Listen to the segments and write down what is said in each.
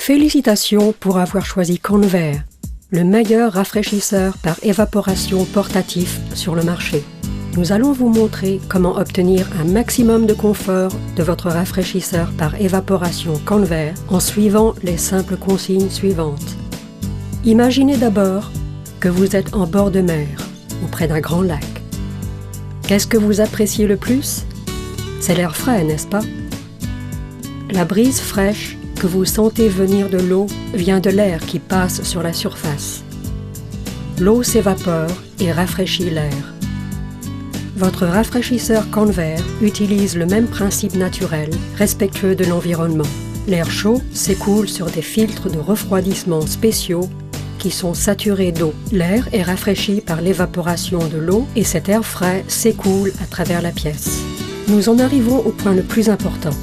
Félicitations pour avoir choisi Convair, le meilleur rafraîchisseur par évaporation portatif sur le marché. Nous allons vous montrer comment obtenir un maximum de confort de votre rafraîchisseur par évaporation Convair en suivant les simples consignes suivantes. Imaginez d'abord que vous êtes en bord de mer ou près d'un grand lac. Qu'est-ce que vous appréciez le plus? C'est l'air frais, n'est-ce pas? La brise fraîche que vous sentez venir de l'eau vient de l'air qui passe sur la surface. L'eau s'évapore et rafraîchit l'air. Votre rafraîchisseur Convair utilise le même principe naturel, respectueux de l'environnement. L'air chaud s'écoule sur des filtres de refroidissement spéciaux qui sont saturés d'eau. L'air est rafraîchi par l'évaporation de l'eau et cet air frais s'écoule à travers la pièce. Nous en arrivons au point le plus important.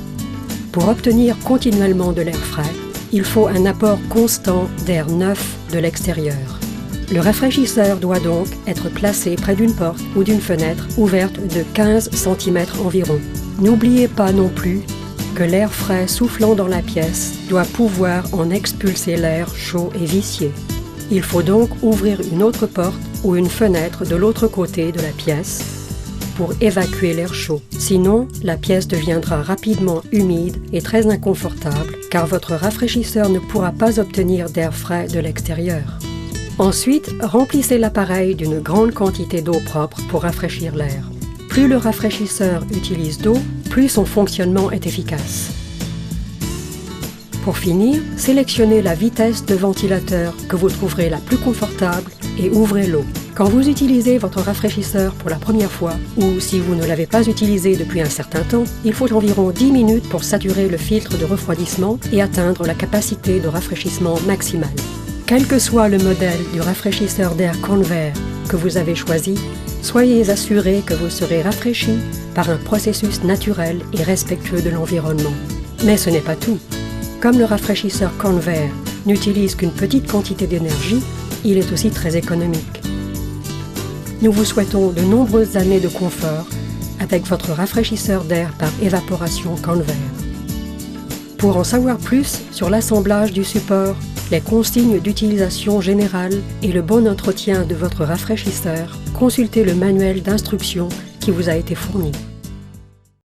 Pour obtenir continuellement de l'air frais, il faut un apport constant d'air neuf de l'extérieur. Le rafraîchisseur doit donc être placé près d'une porte ou d'une fenêtre ouverte de 15 cm environ. N'oubliez pas non plus que l'air frais soufflant dans la pièce doit pouvoir en expulser l'air chaud et vicié. Il faut donc ouvrir une autre porte ou une fenêtre de l'autre côté de la pièce pour évacuer l'air chaud. Sinon, la pièce deviendra rapidement humide et très inconfortable car votre rafraîchisseur ne pourra pas obtenir d'air frais de l'extérieur. Ensuite, remplissez l'appareil d'une grande quantité d'eau propre pour rafraîchir l'air. Plus le rafraîchisseur utilise d'eau, plus son fonctionnement est efficace. Pour finir, sélectionnez la vitesse de ventilateur que vous trouverez la plus confortable et ouvrez l'eau. Quand vous utilisez votre rafraîchisseur pour la première fois, ou si vous ne l'avez pas utilisé depuis un certain temps, il faut environ 10 minutes pour saturer le filtre de refroidissement et atteindre la capacité de rafraîchissement maximale. Quel que soit le modèle du rafraîchisseur d'air Convair que vous avez choisi, soyez assurés que vous serez rafraîchi par un processus naturel et respectueux de l'environnement. Mais ce n'est pas tout. Comme le rafraîchisseur Convair n'utilise qu'une petite quantité d'énergie, il est aussi très économique. Nous vous souhaitons de nombreuses années de confort avec votre rafraîchisseur d'air par évaporation Convair. Pour en savoir plus sur l'assemblage du support, les consignes d'utilisation générale et le bon entretien de votre rafraîchisseur, consultez le manuel d'instruction qui vous a été fourni.